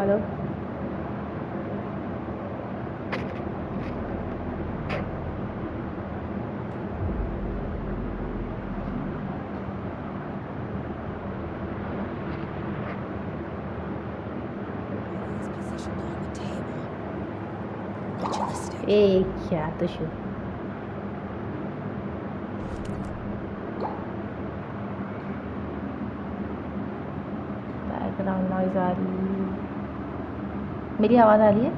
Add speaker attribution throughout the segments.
Speaker 1: Hello. ए क्या तो शू background noise आ रही है। मेरी आवाज़ आ रही है?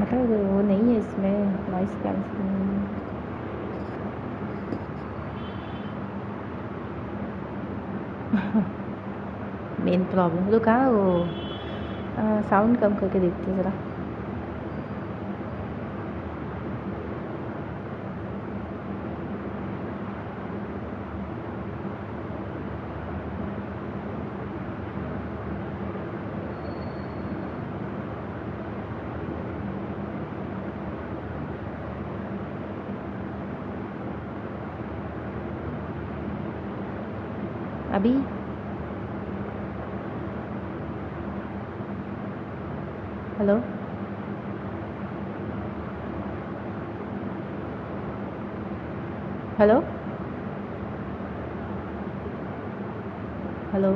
Speaker 1: मतलब वो नहीं है इसमें नॉइस कैंसिलिंग। मेन प्रॉब्लम तो कहाँ वो साउंड कम करके देखती है ज़रा। अभी हेलो। हेलो। हेलो।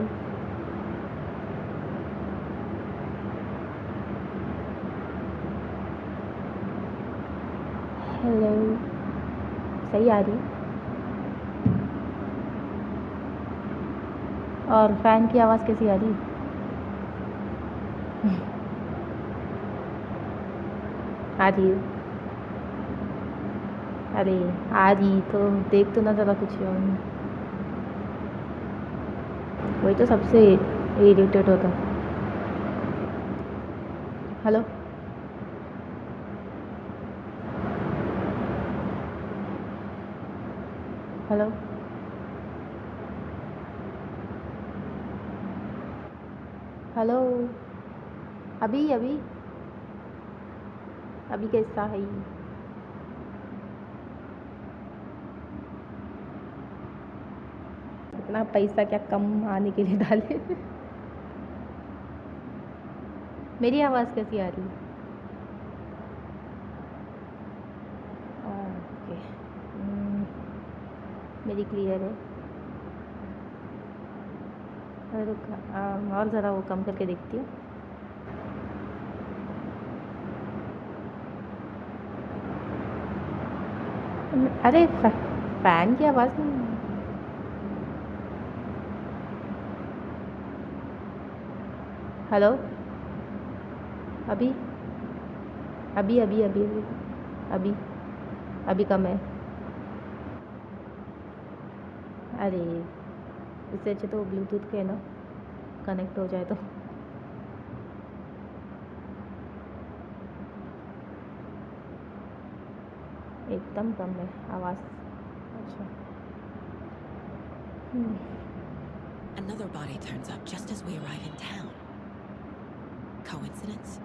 Speaker 1: हेलो। सही आ रही है? और फैन की आवाज़ कैसी आ रही है? आ रही है? अरे आ रही तो देख तो ना ज़रा कुछ और। वही तो सबसे इरिटेट होता। हेलो। हेलो। हेलो। अभी अभी अभी कैसा है? इतना पैसा क्या कम आने के लिए डाले? मेरी आवाज़ कैसी आ रही है? ओके। मेरी क्लियर है। रुक और ज़रा वो कम करके देखती हूँ। अरे फैन की आवाज़ नहीं। हेलो। अभी अभी अभी अभी अभी अभी अभी कम है। अरे इससे अच्छे तो ब्लूटूथ के ना कनेक्ट हो जाए तो। एकदम कम है आवाज़। अच्छा।
Speaker 2: Another body turns up just as we arrive in town. Coincidence?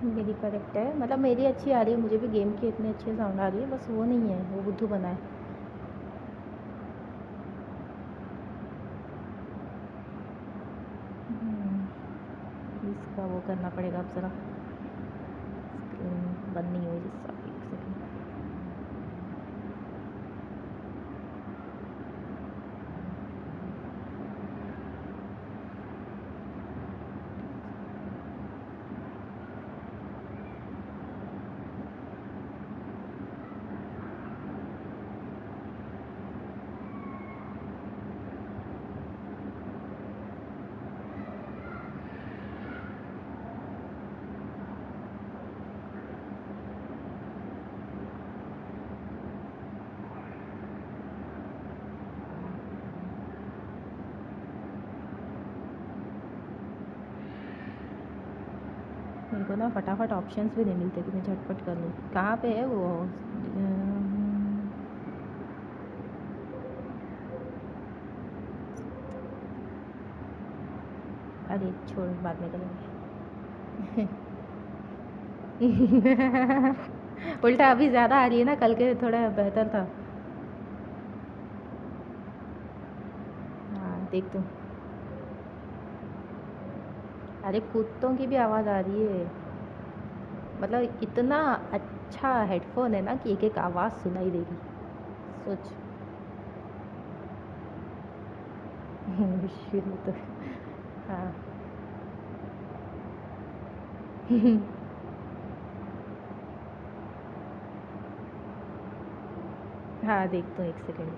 Speaker 1: मेरी करेक्ट है, मतलब मेरी अच्छी आ रही है, मुझे भी गेम की इतनी अच्छी साउंड आ रही है, बस वो नहीं है, वो बुद्धू बना है। इसका वो करना पड़ेगा अब ज़रा। स्क्रीन बंद नहीं हुई जिसका। एक सेकेंड। मेरे को ना फटाफट ऑप्शंस भी नहीं मिलते कि मैं झटपट कर लूँ। कहाँ पे है वो? अरे छोड़, बाद में करेंगे। उल्टा अभी ज़्यादा आ रही है ना, कल के थोड़ा बेहतर था। देख तुम। अरे कुत्तों की भी आवाज़ आ रही है। मतलब इतना अच्छा हेडफोन है ना कि एक एक आवाज़ सुनाई देगी। सोच। शुरू तो। हाँ। हाँ देख तो एक सेकेंड।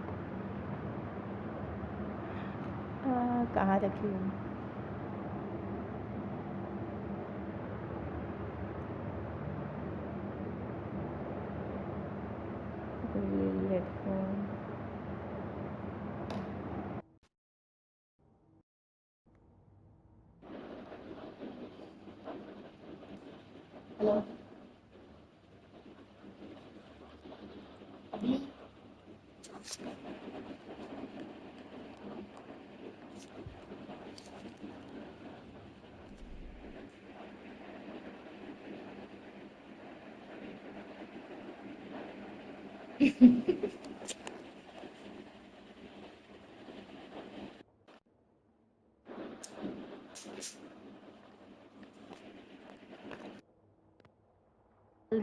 Speaker 1: कहाँ रखी हूँ? ये हेडफोन। हेलो। अभी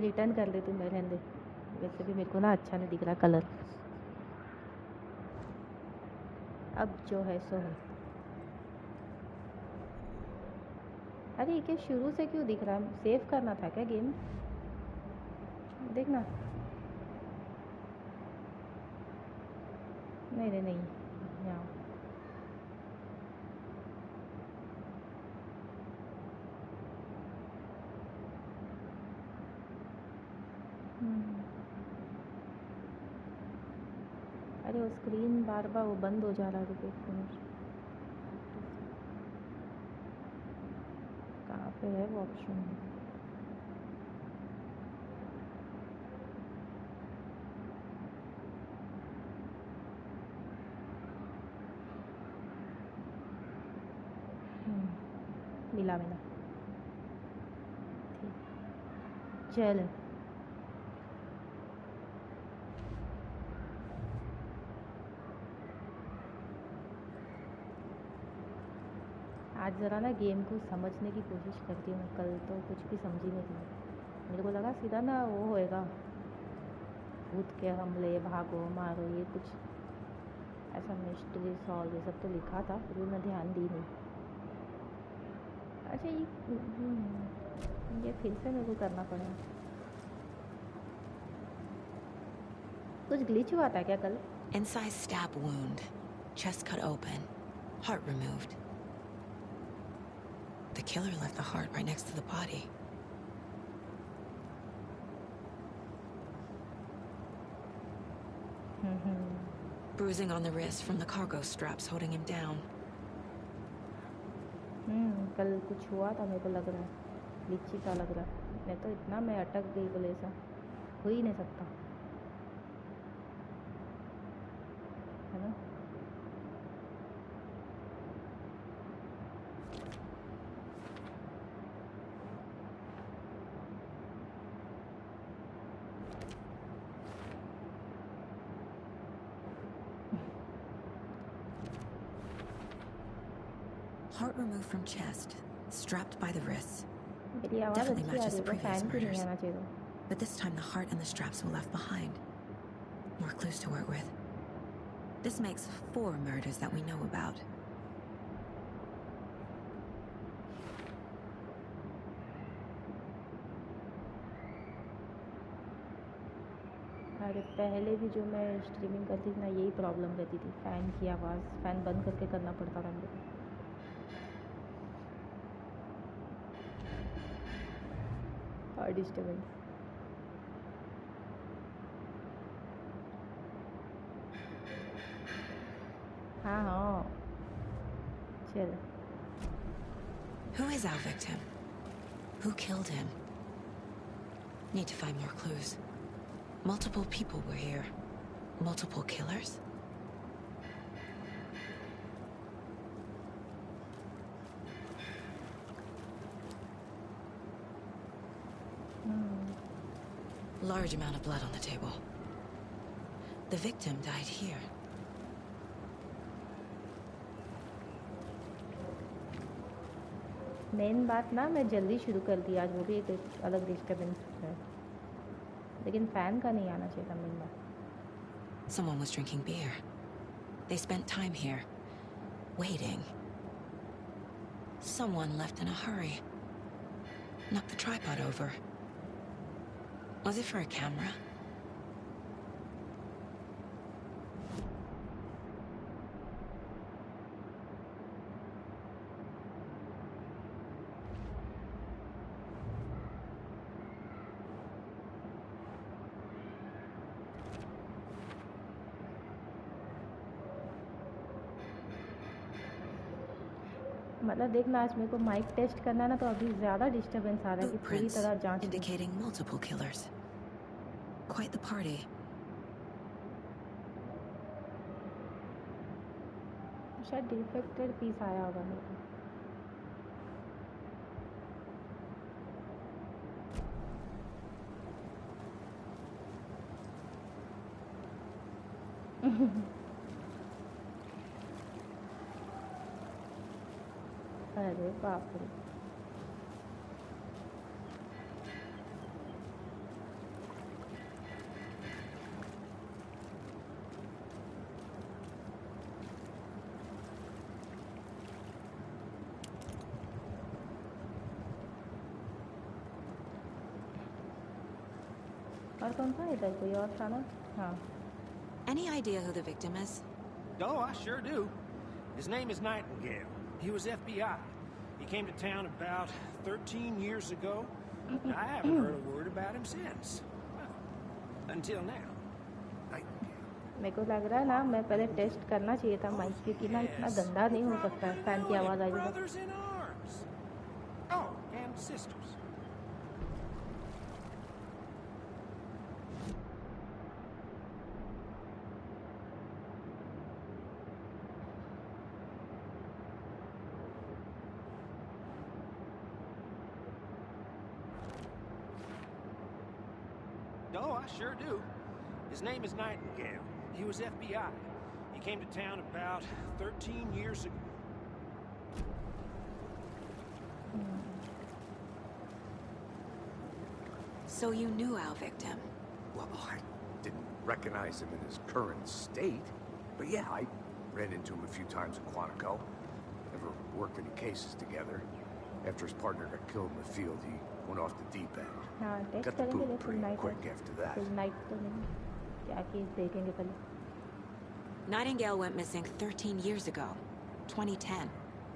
Speaker 1: रिटर्न कर लेती हूँ मैं, रहने दे। वैसे भी मेरे को ना अच्छा नहीं दिख रहा कलर। अब जो है सो है। अरे ये शुरू से क्यों दिख रहा है? सेव करना था क्या गेम? देखना। नहीं नहीं नहीं, यहाँ। अरे वो स्क्रीन बार बार वो बंद हो जा रहा है। रुको एक मिनट। कहाँ पे है वो ऑप्शन? मिला मिला। ठीक। चल। आज ज़रा ना गेम को समझने की कोशिश करती हूँ। कल तो कुछ भी समझी नहीं थी। मेरे को लगा सीधा ना वो होएगा, भूत के हमले, भागो मारो, ये कुछ ऐसा मिस्ट्री सॉल्व ये सब तो लिखा था, फिर भी मैं ध्यान दी नहीं। अच्छा ये फिर से मेरे को करना पड़ा। कुछ ग्लिच हुआ था क्या कल?
Speaker 2: Incised stab wound. Chest cut open. Heart removed. The killer left the heart right next to the body. Bruising on the wrist from the cargo straps holding him down.
Speaker 1: कल कुछ हुआ था मेरे को लग रहा है, ग्लिची सा लग रहा है। मैं तो इतना मैं अटक गई बोले, ऐसा हो ही नहीं सकता है ना।
Speaker 2: Heart removed from chest, strapped by the wrists.
Speaker 1: मेरी आवाज़
Speaker 2: Definitely
Speaker 1: अच्छी आ
Speaker 2: matches
Speaker 1: रही
Speaker 2: the
Speaker 1: है, तो
Speaker 2: previous
Speaker 1: फैन क्यों नहीं
Speaker 2: murders.
Speaker 1: आना चाहिए?
Speaker 2: But this time the heart and the straps were left behind. More clues to work with. This makes 4 murders that we know about.
Speaker 1: अरे पहले भी जो मैं स्ट्रीमिंग करती थी ना, यही प्रॉब्लम रहती थी, फ़ैन की आवाज़। फ़ैन बंद करके करना पड़ता था मेरे को। और डिस्टर्बेंस। हाँ हाँ, चल।
Speaker 2: Who is our victim? Who killed him? Need to find more clues. Multiple people were here. Multiple killers? Large amount of blood on the table. The victim died here.
Speaker 1: Main बात ना मैं जल्दी शुरू कर दी आज, वो भी एक अलग डिस्टर्बेंस है, लेकिन फ़ैन का नहीं आना चाहिए था मेन बात।
Speaker 2: Someone was drinking beer. They spent time here, waiting. Someone left in a hurry. Knocked the tripod over. Was it for a camera?
Speaker 1: मतलब देखना, आज मेरे को माइक टेस्ट करना है ना, तो अभी ज़्यादा डिस्टर्बेंस आ रहा है कि पूरी
Speaker 2: Footprints
Speaker 1: तरह जांच लूं।
Speaker 2: indicating multiple killers. Quite the party.
Speaker 1: शायद डिफेक्टेड पीस आया होगा मेरे को। अरे बाप रे, और कौन था इधर? कोई और था ना? हाँ।
Speaker 2: Any idea who the victim is?
Speaker 3: Oh, I sure do. His name is Nightingale. He was FBI. He came to town about 13 years ago. I haven't heard a word about him since. Well, until now. Nightingale.
Speaker 1: मेरे को लग रहा है ना, मैं पहले test करना चाहिए था माइक, क्योंकि ना इतना गंदा नहीं हो सकता है फैन की आवाज़ आई तो।
Speaker 3: Brothers in arms. Oh, and sisters. Oh, I sure do. His name is Nightingale. He was FBI. He came to town about 13 years ago.
Speaker 2: So you knew our victim?
Speaker 4: Well, I didn't recognize him in his current state. But yeah, I ran into him a few times in Quantico. Never worked any cases together. After his partner got killed in the field, he went off the deep end.
Speaker 1: हाँ, test
Speaker 4: Got the
Speaker 1: करेंगे,
Speaker 4: boot
Speaker 1: लेकिन
Speaker 4: pretty
Speaker 1: night
Speaker 4: quick after that.
Speaker 1: Full night तो नहीं, क्या case देखेंगे पहले।
Speaker 2: Nightingale went missing 13 years ago, 2010.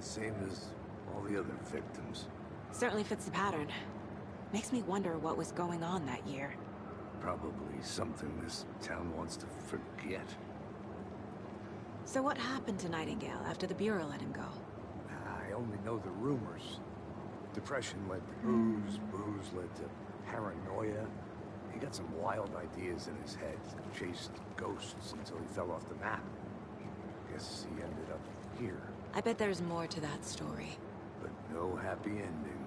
Speaker 4: Same as all the other victims.
Speaker 2: Certainly fits the pattern. Makes me wonder what was going on that year.
Speaker 4: Probably something this town wants to forget.
Speaker 2: So what happened to Nightingale after the Bureau let him go?
Speaker 4: I only know the rumors. Depression led to booze, booze led to paranoia. He got some wild ideas in his head, chased ghosts until he fell off the map. Guess he ended up here,
Speaker 2: I bet there's more to that story.
Speaker 4: but no happy ending.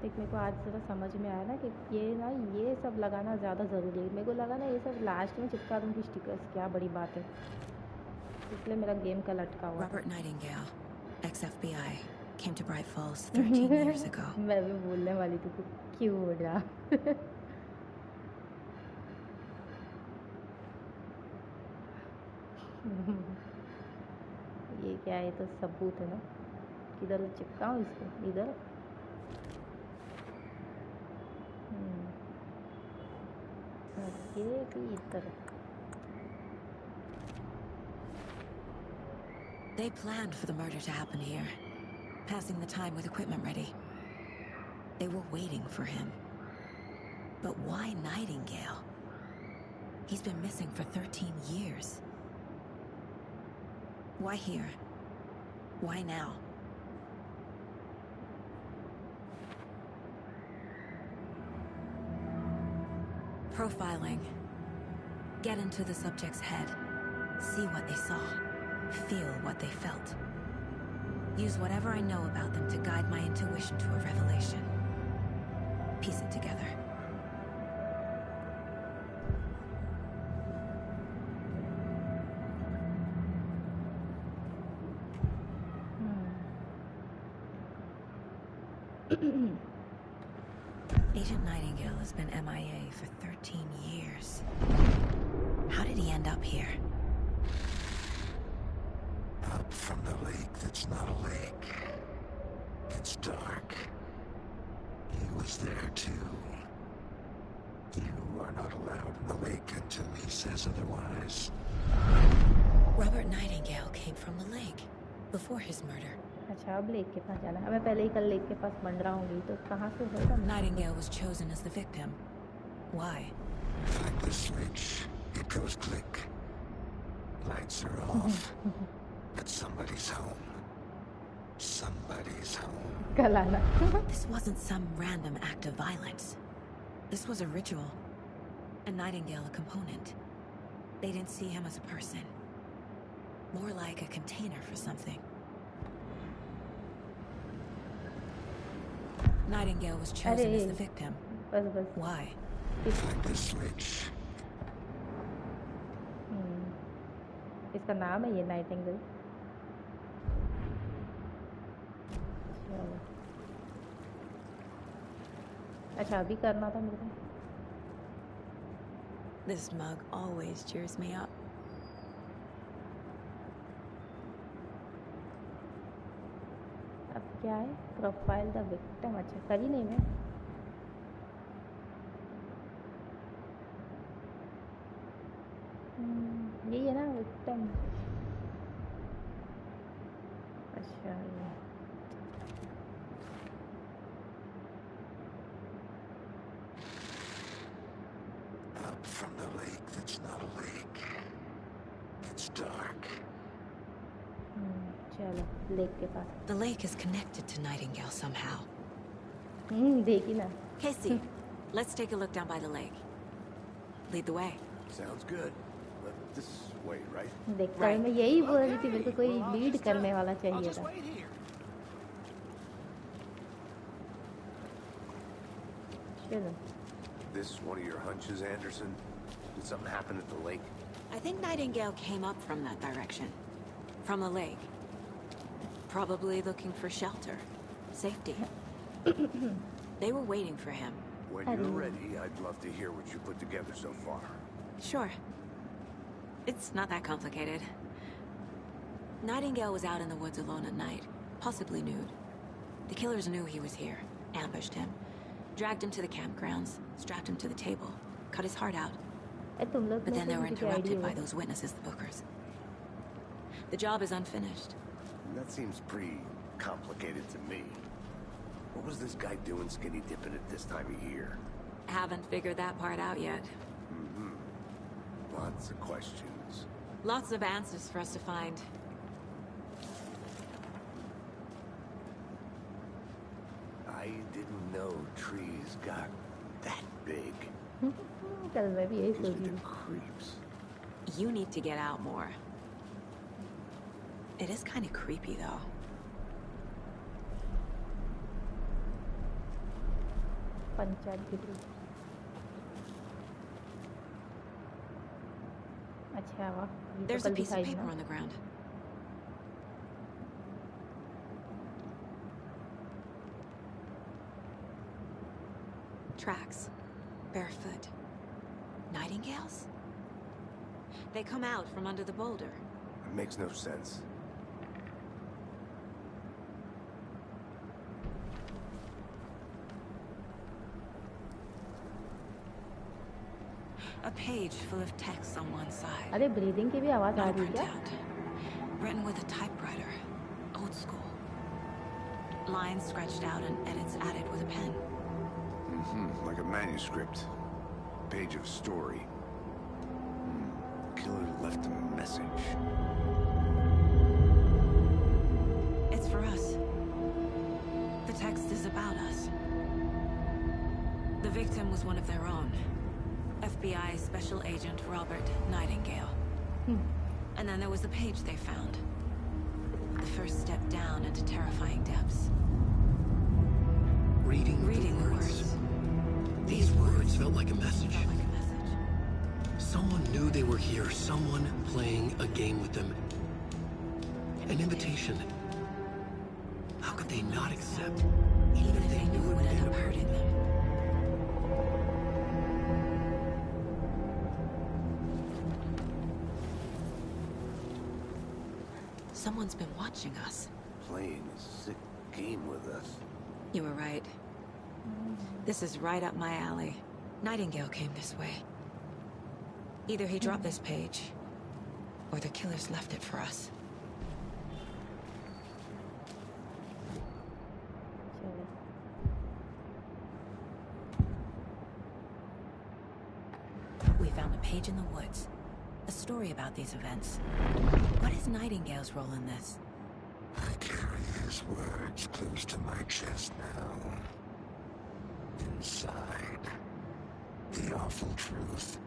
Speaker 1: देख, मेरे को आज ज़रा समझ में आया ना कि ये सब लगाना ज़्यादा ज़रूरी है। मेरे को लगा ना ये सब लास्ट में चिपका दूँगी स्टिकर्स, क्या बड़ी बात है, इसलिए मेरा गेम का लटका हुआ।
Speaker 2: Robert Nightingale, ex-FBI, came to Bright Falls 13 years ago.
Speaker 1: मैं भी बोलने वाली थी, तू क्यों बोल रहा? ये क्या है? तो सबूत है ना, किधर चिपकाऊँ इसको? इधर। ये भी इधर।
Speaker 2: They planned for the murder to happen here, passing the time with equipment ready. They were waiting for him. But why Nightingale? He's been missing for 13 years. Why here? Why now? Profiling. Get into the subject's head. See what they saw. Feel what they felt. Use whatever I know about them to guide my intuition to a revelation. Piece it together. Agent Nightingale has been MIA for 13 years. How did he end up here?
Speaker 5: Up from the lake that's not a lake. It's dark. He was there too. You are not allowed in the lake until he says otherwise.
Speaker 2: Robert Nightingale came from the lake before his murder.
Speaker 1: अच्छा अब lake के पास जाना है. मैं पहले ही कल lake के पास मंडरा होंगी तो कहाँ से होगा?
Speaker 2: Nightingale was chosen as the victim. Why?
Speaker 5: Like the switch, it goes click. Lights are off. But somebody's home. Somebody's home.
Speaker 1: कल आना.
Speaker 2: This wasn't some random act of violence. This was a ritual. And Nightingale a component. They didn't see him as a person. More like a container for something. Nightingale was chosen as the victim.
Speaker 1: बस.
Speaker 2: Why?
Speaker 5: Like the switch.
Speaker 1: इसका नाम है ये Nightingale. चलो. अच्छा अभी करना था मेरे को.
Speaker 2: This mug always cheers me up.
Speaker 1: अब क्या है? Profile the victim. अच्छा करी नहीं मैं. यही है ना विक्टिम. अच्छा ये
Speaker 5: Up from the lake that's not a lake. It's dark.
Speaker 1: चलो लेक के पास.
Speaker 2: The lake is connected to Nightingale somehow.
Speaker 1: देखी ना.
Speaker 2: Casey, let's take a look down by the lake. Lead the way.
Speaker 4: Sounds good. But this way, right?
Speaker 1: देखता है. मैं यही बोल रही थी. मेरे को कोई लीड करने वाला
Speaker 3: I'll
Speaker 1: चाहिए
Speaker 3: just
Speaker 1: था.
Speaker 3: wait here.
Speaker 1: चलो.
Speaker 4: This one of your hunches, Anderson? Did something happen at the lake?
Speaker 2: I think Nightingale came up from that direction. From the lake. Probably looking for shelter. Safety. They were waiting for him.
Speaker 4: When you're ready, I'd love to hear what you put together so far.
Speaker 2: Sure. It's not that complicated. Nightingale was out in the woods alone at night, possibly nude. The killers knew he was here, ambushed him, dragged him to the campgrounds, strapped him to the table, cut his heart out.
Speaker 1: तुम लोग
Speaker 2: But then they were
Speaker 1: किसी की idea
Speaker 2: interrupted by
Speaker 1: हो.
Speaker 2: those witnesses, the Bookers. The job is unfinished.
Speaker 4: That seems pretty complicated to me. What was this guy doing skinny dipping at this time of year?
Speaker 2: Haven't figured that part out yet.
Speaker 4: Lots of questions.
Speaker 2: Lots of answers for us to find.
Speaker 4: I didn't know trees got that big.
Speaker 1: कल मैं भी यही
Speaker 4: Gives
Speaker 1: सोच
Speaker 4: me
Speaker 1: रही
Speaker 4: the
Speaker 1: थी.
Speaker 4: creeps.
Speaker 2: You need to get out more. It is kind of creepy, though.
Speaker 1: Panchayat की थी. अच्छा वाह. ये तो
Speaker 2: There's a
Speaker 1: कल
Speaker 2: piece of
Speaker 1: दिखाई
Speaker 2: paper
Speaker 1: ना.
Speaker 2: on the ground. Tracks. Barefoot. Nightingales? They come out from under the boulder.
Speaker 4: It makes no sense.
Speaker 2: A page full of text on one side.
Speaker 1: अरे ब्रीदिंग की भी आवाज आ
Speaker 2: Not a
Speaker 1: रही है क्या?
Speaker 2: printout. Written with a typewriter. Old school. Lines scratched out and edits added with a pen.
Speaker 4: Like a manuscript. Page of story. Killer left a message.
Speaker 2: It's for us. The text is about us. The victim was one of their own. FBI Special Agent Robert Nightingale. And then there was the page they found. The first step down into terrifying depths.
Speaker 6: Reading
Speaker 2: the
Speaker 6: words.
Speaker 2: words.
Speaker 6: These words felt like a message.
Speaker 2: Felt like a message.
Speaker 6: Someone knew they were here. Someone playing a game with them. An invitation. How could they not accept?
Speaker 2: Even if they knew it would end up hurting them. Someone's been watching us.
Speaker 4: Playing a sick game with us.
Speaker 2: You were right. This is right up my alley. Nightingale came this way. Either he dropped this page, or the killers left it for us. We found a page in the woods. A story about these events. What is Nightingale's role in this?
Speaker 5: I carry his words close to my chest now. Inside, the awful truth.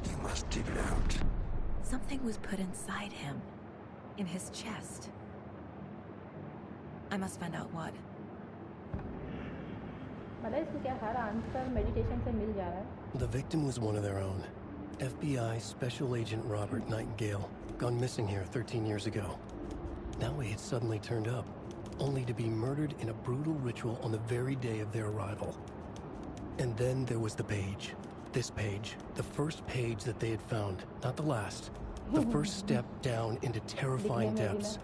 Speaker 5: You must dig it out.
Speaker 2: Something was put inside him. In his chest. I must find out what.
Speaker 1: मतलब इसको क्या हर answer meditation से मिल जा रहा है?
Speaker 6: The victim was one of their own. FBI Special Agent Robert Nightingale, gone missing here 13 years ago. Now he had suddenly turned up, only to be murdered in a brutal ritual on the very day of their arrival. And then there was the page. This page, the first page that they had found, not the last. The first step down into terrifying depths.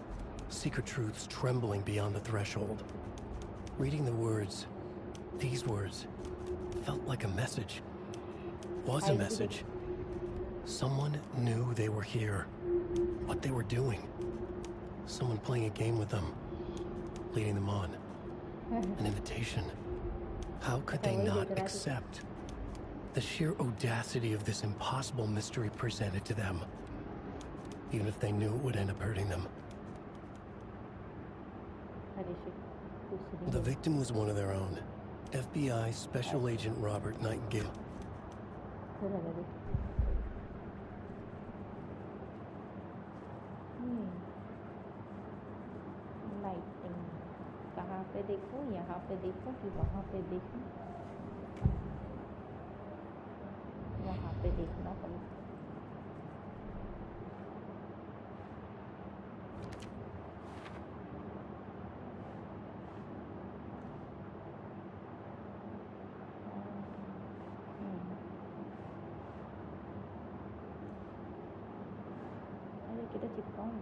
Speaker 6: Secret truths trembling beyond the threshold. Reading the words, these words, felt like a message. Was a message. Someone knew they were here. What they were doing. Someone playing a game with them. Leading them on. An invitation. How could they not accept? The sheer audacity of this impossible mystery presented to them. Even if they knew it would end up hurting them. The victim was one of their own. FBI Special Agent Robert Nightingale.
Speaker 1: Lighting कहाँ पे देखूँ, यहाँ पे देखूँ कि वहाँ पे देखूँ? वहाँ पे देखना पड़ेगा. अरे किधर चिपकाऊँ?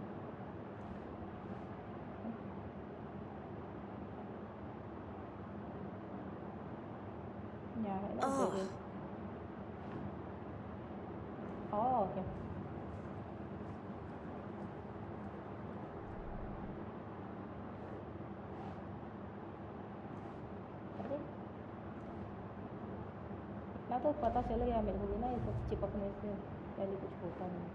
Speaker 1: यहाँ है ना जगह. ओके. अरे इतना तो पता चल गया मेरे को भी ना, ये सब चिपकने से पहले कुछ होता नहीं.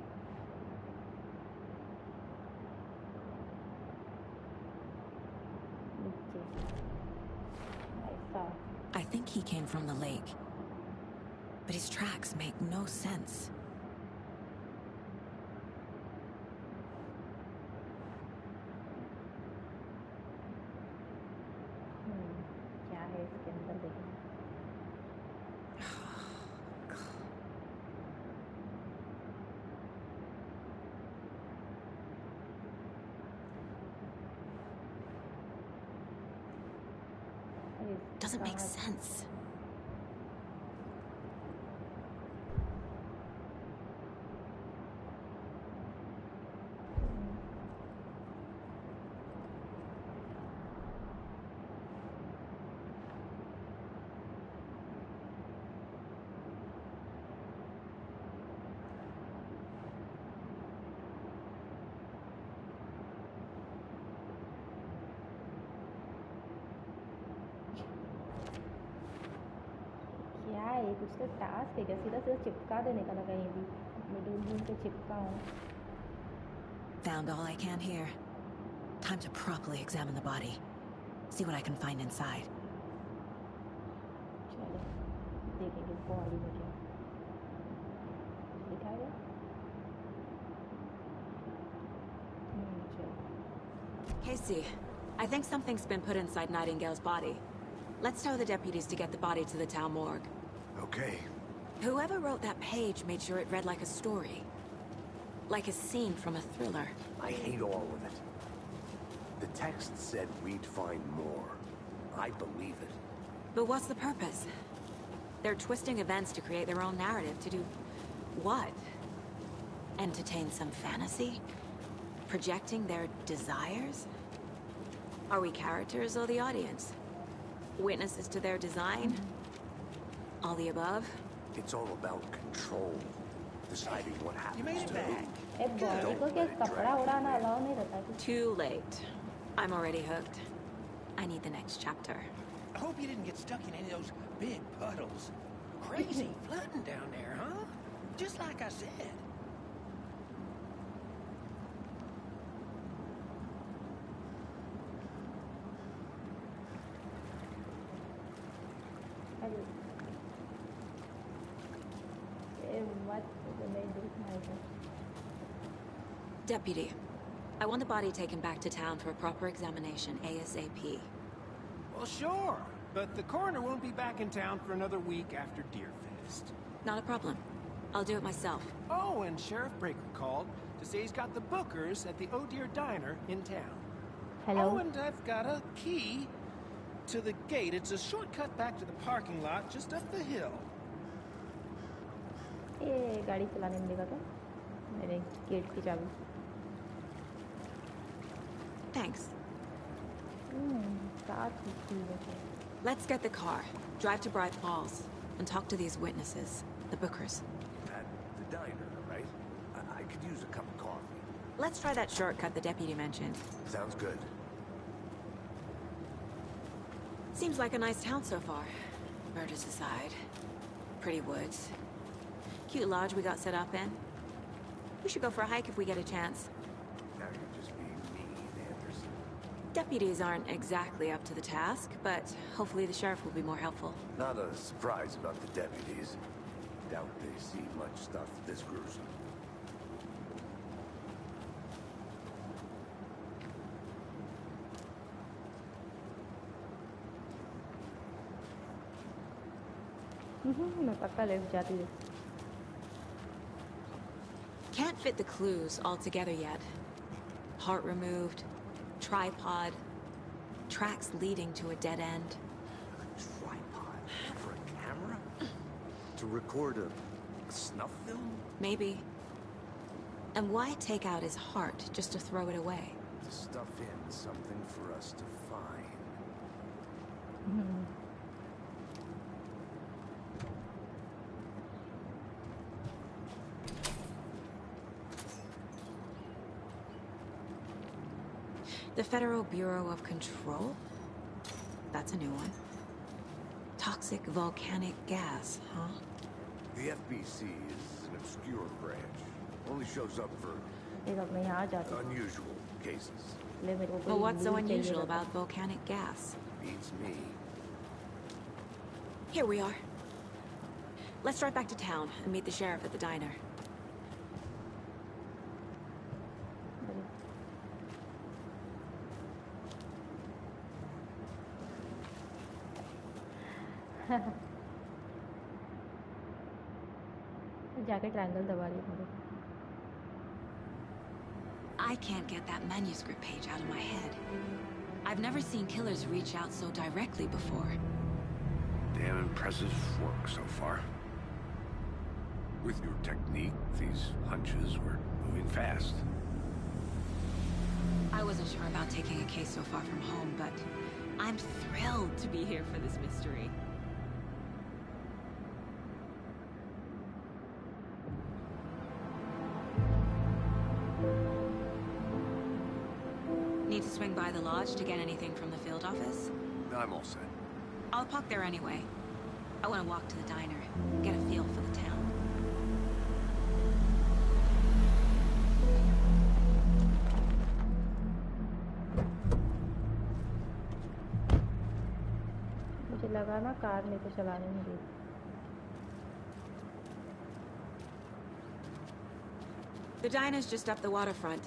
Speaker 1: नीचे ऐसा.
Speaker 2: I think he came from the lake. But his tracks make no sense.
Speaker 1: क्या है इसके अंदर देखना.
Speaker 2: Doesn't make sense.
Speaker 1: क्या है कुछ तो टास्क है क्या? सीधा सीधा चिपका देने का ना कहीं भी. मैं ढूंढ ढूंढ के चिपका हूँ.
Speaker 2: Found all I can here. Time to properly examine the body. See what I can find inside.
Speaker 1: चलो देखेंगे बॉडी में क्या लिखा है. चलो.
Speaker 2: Casey, I think something's been put inside Nightingale's body. Let's tell the deputies to get the body to the town morgue.
Speaker 4: Okay.
Speaker 2: Whoever wrote that page made sure it read like a story. Like a scene from a thriller.
Speaker 4: I hate all of it. The text said we'd find more. I believe it.
Speaker 2: But what's the purpose? They're twisting events to create their own narrative. To do what? Entertain some fantasy? Projecting their desires? Are we characters or the audience? Witnesses to their design? All the above?
Speaker 4: It's all about control. Deciding what happens
Speaker 3: You made it
Speaker 4: to
Speaker 3: back.
Speaker 1: A body को क्या कपड़ा उड़ाना allow नहीं रहता कि
Speaker 2: Too late. I'm already hooked. I need the next chapter.
Speaker 3: I hope you didn't get stuck in any of those big puddles. Crazy flooding down there, huh? Just like I said.
Speaker 1: अरे ए मत तो नहीं देखना है
Speaker 2: Deputy, I want the body taken back to town for a proper examination, ASAP.
Speaker 3: Well, sure. But the coroner won't be back in town for another week after Deerfest.
Speaker 2: Not a problem. I'll do it myself.
Speaker 3: Oh, and Sheriff Breaker called to say he's got the bookers at the Oh Deer Diner in town.
Speaker 1: Hello?
Speaker 3: Oh, and I've got a key to the gate. It's a shortcut back to the parking lot just up the hill.
Speaker 1: ए गाड़ी चलाने में देगा तो मेरे gate की चाबी
Speaker 2: Thanks.
Speaker 1: साथ ही की है
Speaker 2: Let's get the car, drive to Bright Falls, and talk to these witnesses, the bookers.
Speaker 4: At the diner, right? I could use a cup of coffee.
Speaker 2: Let's try that shortcut the deputy mentioned.
Speaker 4: Sounds good.
Speaker 2: Seems like a nice town so far. Murders aside. Pretty woods. Cute lodge we got set up in. We should go for a hike if we get a chance.
Speaker 4: Now you're just being mean, Anderson.
Speaker 2: Deputies aren't exactly up to the task, but hopefully the sheriff will be more helpful.
Speaker 4: Not a surprise about the deputies. Doubt they see much stuff this gruesome.
Speaker 1: मैं पक्का left जाती हूँ
Speaker 2: Can't fit the clues all together yet. Heart removed, tripod, tracks leading to a dead end.
Speaker 4: A tripod for a camera? To record a snuff film?
Speaker 2: Maybe. And why take out his heart just to throw it away?
Speaker 4: To stuff in something for us to find.
Speaker 2: The Federal Bureau of Control? That's a new one. Toxic volcanic gas, huh?
Speaker 4: The FBC is an obscure branch. Only shows up for
Speaker 1: एक अब मैं यहाँ आ जाती हूँ
Speaker 4: unusual cases.
Speaker 1: ले मेरे को
Speaker 2: But
Speaker 1: कोई
Speaker 2: what's so
Speaker 1: lead चाहिए
Speaker 2: unusual
Speaker 1: रहता।
Speaker 2: about volcanic gas?
Speaker 4: Beats me.
Speaker 2: Here we are. Let's drive back to town and meet the sheriff at the diner.
Speaker 1: जाके ट्रायंगल दबा रही हूँ
Speaker 2: I can't get that manuscript page out of my head. I've never seen killers reach out so directly before.
Speaker 4: Damn impressive work so far. With your technique, these hunches were moving fast.
Speaker 2: I wasn't sure about taking a case so far from home, but I'm thrilled to be here for this mystery. Need to swing by the lodge to get anything from the field office?
Speaker 4: I'm all set.
Speaker 2: I'll park there anyway. I want to walk to the diner, get a feel for the town.
Speaker 1: मुझे लगा ना car मेरे को चलाने नहीं दी
Speaker 2: The diner's just up the waterfront.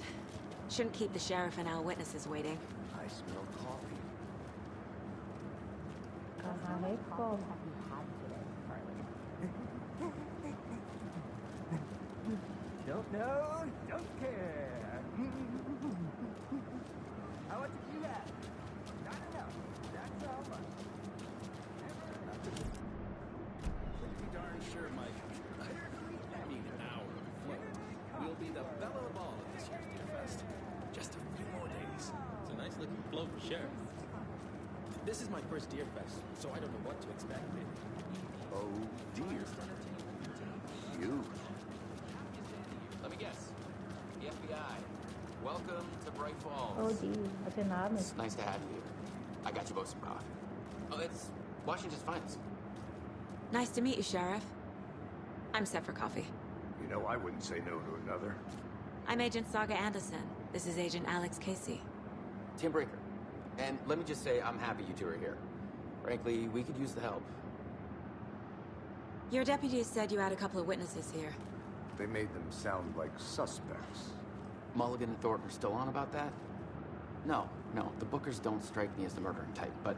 Speaker 2: Shouldn't keep the sheriff and our witnesses waiting.
Speaker 4: I smell coffee.
Speaker 1: कहाँ है कौन
Speaker 7: Don't know, don't care. I want to Sheriff, this is my first Deer Fest, so I don't know what to expect.
Speaker 4: Oh, dear. You.
Speaker 8: Let me guess. The FBI. Welcome to Bright Falls.
Speaker 1: Oh जी, अच्छा नाम है.
Speaker 8: It's nice to have you here. I got you both some coffee. Oh, it's Washington's finest.
Speaker 2: Nice to meet you, Sheriff. I'm set for coffee.
Speaker 4: You know, I wouldn't say no to another.
Speaker 2: I'm Agent Saga Anderson. This is Agent Alex Casey.
Speaker 8: Tim Breaker. And let me just say, I'm happy you two are here. Frankly, we could use the help.
Speaker 2: Your deputies said you had a couple of witnesses here.
Speaker 4: They made them sound like suspects.
Speaker 8: Mulligan and Thornton are still on about that? No, the Bookers don't strike me as the murdering type, but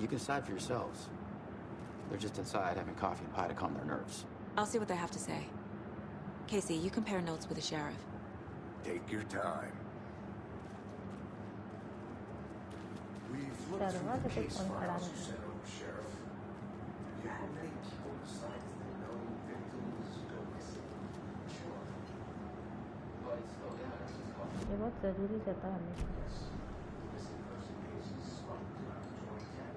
Speaker 8: you can decide for yourselves. They're just inside having coffee and pie to calm their nerves.
Speaker 2: I'll see what they have to say. Casey, you compare notes with the sheriff.
Speaker 4: Take your time. We've looked through the case files you sent over, Sheriff. You had many people besides the known victims go missing. Sure. But slow down as it's called.
Speaker 1: ये बहुत ज़रूरी रहता है हमें.
Speaker 4: Yes. The missing person case is spiked throughout 2010.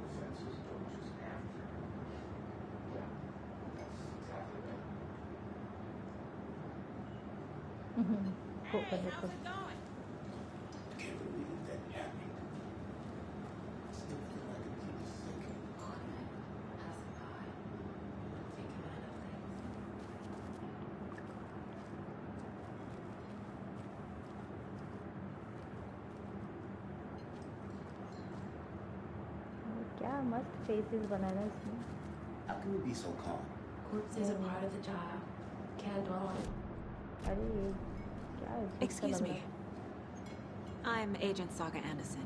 Speaker 4: Offenses don't just after. Yeah, that's exactly right.
Speaker 1: Go कर दो.
Speaker 4: Can't believe that happened. Still feel like a deep sinking.
Speaker 1: क्या मस्त फेसेस बनाना इसमें.
Speaker 9: How can you be so calm?
Speaker 10: Corpses are part of the job. Can't dwell on it.
Speaker 1: अरे ये क्या है?
Speaker 2: Excuse me. I'm Agent Saga Anderson.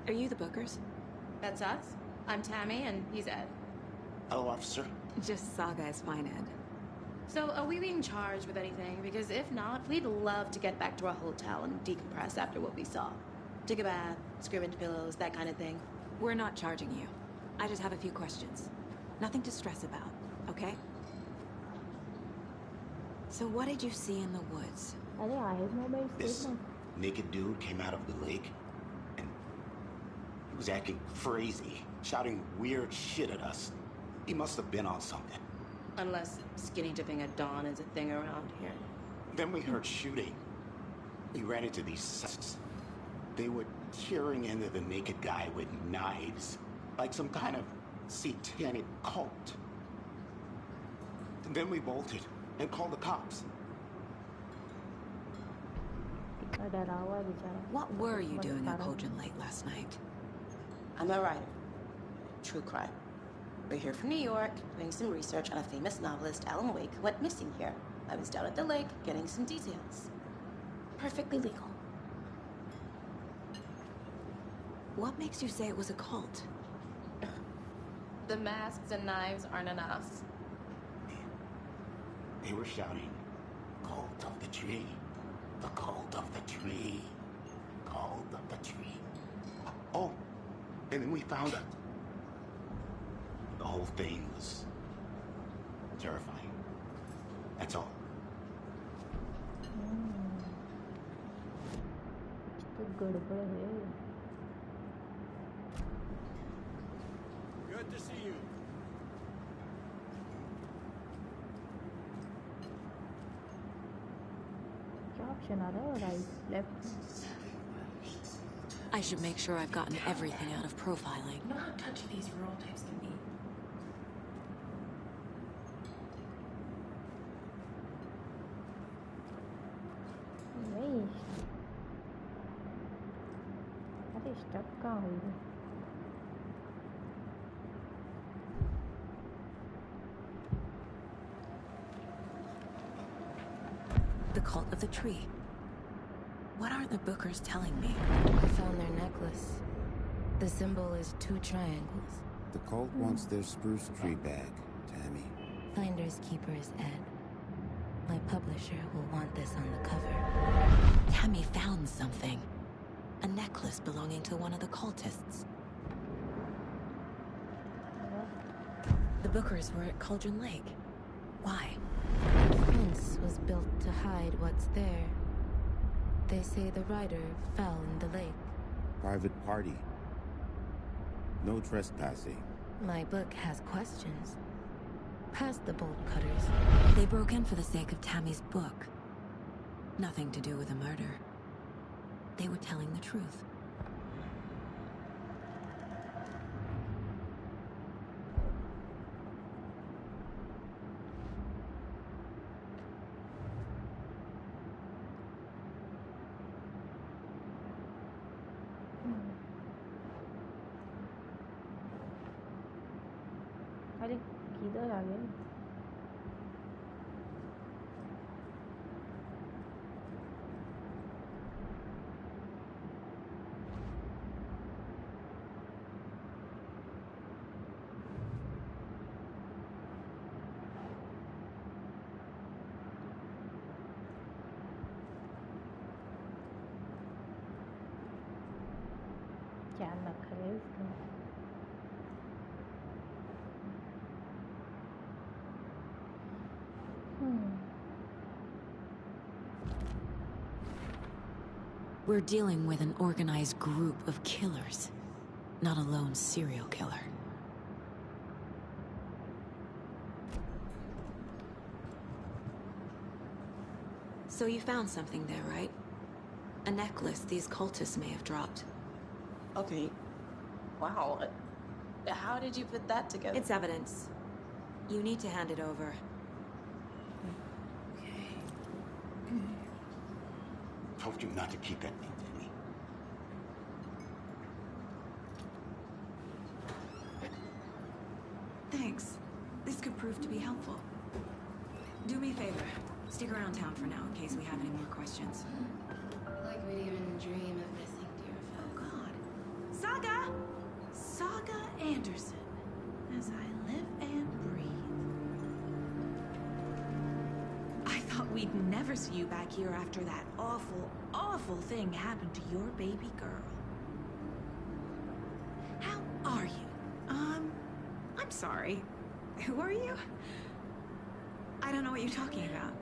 Speaker 2: Are you the Bookers?
Speaker 10: That's us. I'm Tammy, and he's Ed.
Speaker 9: Hello, officer.
Speaker 2: Just Saga is fine, Ed.
Speaker 10: So, are we being charged with anything? Because if not, we'd love to get back to our hotel and decompress after what we saw. Take a bath, scream into pillows, that kind of thing.
Speaker 2: We're not charging you. I just have a few questions. Nothing to stress about, okay? So what did you see in the woods?
Speaker 1: अरे Ahir mobile
Speaker 9: This
Speaker 1: state
Speaker 9: naked dude came out of the lake, and he was acting crazy, shouting weird shit at us. He must have been on something.
Speaker 10: Unless skinny dipping at dawn is a thing around here.
Speaker 9: Then we heard shooting. We ran into these suspects. They were tearing into the naked guy with knives, like some kind of satanic cult. And then we bolted and called the cops.
Speaker 1: कितना डरा हुआ है बेचारा.
Speaker 2: What were you doing at Cauldron Lake last night?
Speaker 10: I'm a writer. True crime. We're here from New York, doing some research on a famous novelist, Alan Wake, who went missing here. I was down at the lake, getting some details. Perfectly legal.
Speaker 2: What makes you say it was a cult?
Speaker 10: The masks and knives aren't enough.
Speaker 9: They were shouting, "Cult of the tree, the cult of the tree, cult of the tree." Oh, and then we found it. The whole thing was terrifying. That's all.
Speaker 1: तो गड़बड़ है.
Speaker 3: Good to see you.
Speaker 1: क्या option आ रहा है? Right, left.
Speaker 2: I should make sure I've gotten everything out of profiling.
Speaker 10: You know how touchy these rural types can be.
Speaker 1: नहीं. अरे stuck कहाँ हुई है?
Speaker 2: The cult of the tree. What are the Bookers telling me?
Speaker 11: I found their necklace. The symbol is 2 triangles.
Speaker 12: The cult wants their spruce tree back, Tammy.
Speaker 11: Finders keepers, Ed. My publisher will want this on the cover.
Speaker 2: Tammy found something. A necklace belonging to one of the cultists. The Bookers were at Cauldron Lake. Why?
Speaker 11: The fence was built to hide what's there. They say the rider fell in the lake.
Speaker 12: Private party. No trespassing.
Speaker 11: My book has questions. Past the bolt cutters.
Speaker 2: They broke in for the sake of Tammy's book. Nothing to do with a murder. They were telling the truth.
Speaker 1: अरे किधर आ गए? क्या नखरे है इसके?
Speaker 2: We're dealing with an organized group of killers, not a lone serial killer. So you found something there, right? A necklace these cultists may have dropped.
Speaker 10: Okay. Wow. How did you put that together?
Speaker 2: It's evidence. You need to hand it over.
Speaker 9: Told you not to keep that thing to me.
Speaker 2: Thanks. This could prove to be helpful. Do me a favor. Stick around town for now in case we have any more questions.
Speaker 11: Like we'd even dream of missing dear
Speaker 13: Oh God. Saga! Saga Anderson. As I live and breathe. I thought we'd never see you back here after that awful, awful thing happened to your baby girl. How are you? I'm sorry. Who are you? I don't know what you're talking about.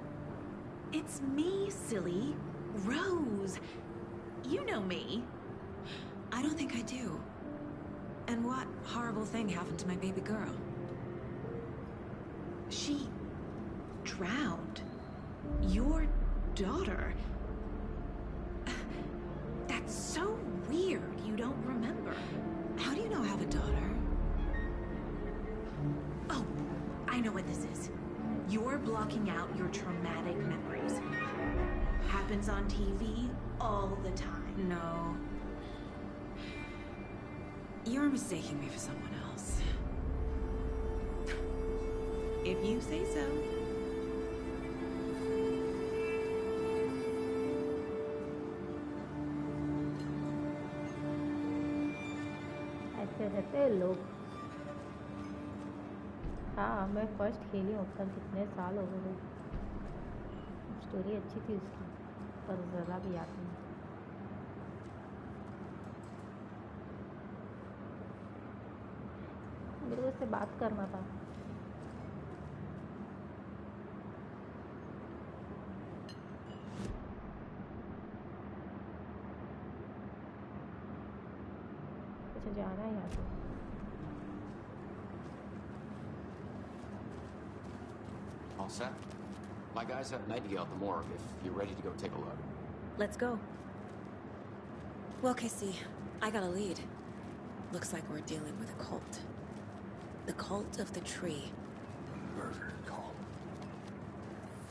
Speaker 13: It's me, silly. Rose. You know me.
Speaker 2: I don't think I do. And what horrible thing happened to my baby girl?
Speaker 13: She drowned. Your daughter. That's so weird you don't remember.
Speaker 2: How do you know I have a daughter?
Speaker 13: Oh, I know what this is. You're blocking out your traumatic memories. Happens on TV all the time.
Speaker 2: No. You're mistaking me for someone else.
Speaker 13: If you say so.
Speaker 1: ऐसे रहते हैं लोग. हाँ, मैं first खेली हूँ पर कितने साल हो गए. स्टोरी अच्छी थी उसकी पर ज़रा भी याद नहीं. मेरे को उससे बात करना था. अच्छा जाना है यहाँ से.
Speaker 8: All set? My guys have Nightingale at the morgue if you're ready to go take a look.
Speaker 2: Let's go. Well, Casey, I got a lead. Looks like we're dealing with a cult. The cult of the tree.
Speaker 4: Murder cult.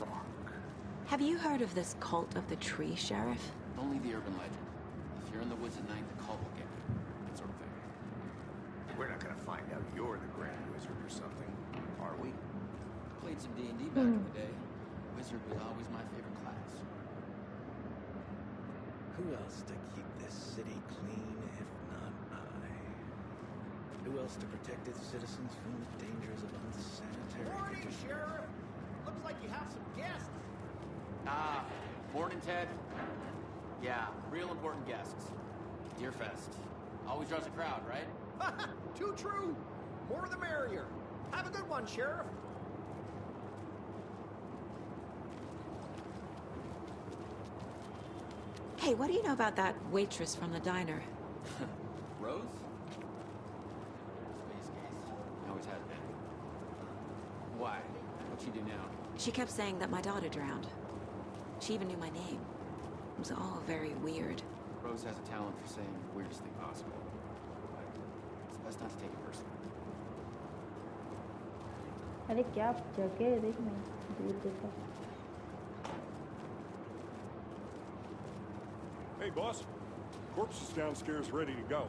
Speaker 4: Fuck.
Speaker 2: Have you heard of this cult of the tree, Sheriff?
Speaker 8: Only the urban legend. If you're in the woods at night, the cult will get you. That sort of thing.
Speaker 4: We're not gonna find out you're the Grand Wizard or something, are we?
Speaker 8: Played some D&D back in the day. Wizard was always my favorite class.
Speaker 7: Who else to keep this city clean if not I? Who else to protect its citizens from the dangers of unsanitary
Speaker 3: Morning,
Speaker 7: conditions?
Speaker 3: Sheriff. Looks like you have some guests.
Speaker 8: Morning, Ted. Yeah, real important guests. Deerfest. Always draws a crowd, right?
Speaker 3: Too true. More the merrier. Have a good one, Sheriff.
Speaker 2: Hey, what do you know about that waitress from the diner?
Speaker 8: Rose? Space case. Always has been. Why? What'd she do now?
Speaker 13: She kept saying that my daughter drowned. She even knew my name. It was all very weird.
Speaker 8: Rose has a talent for saying the weirdest thing possible. But it's best not to take it personally.
Speaker 1: अरे क्या जगह है देख मैं दूर देखा.
Speaker 14: Hey, boss. Corpse is downstairs ready to go.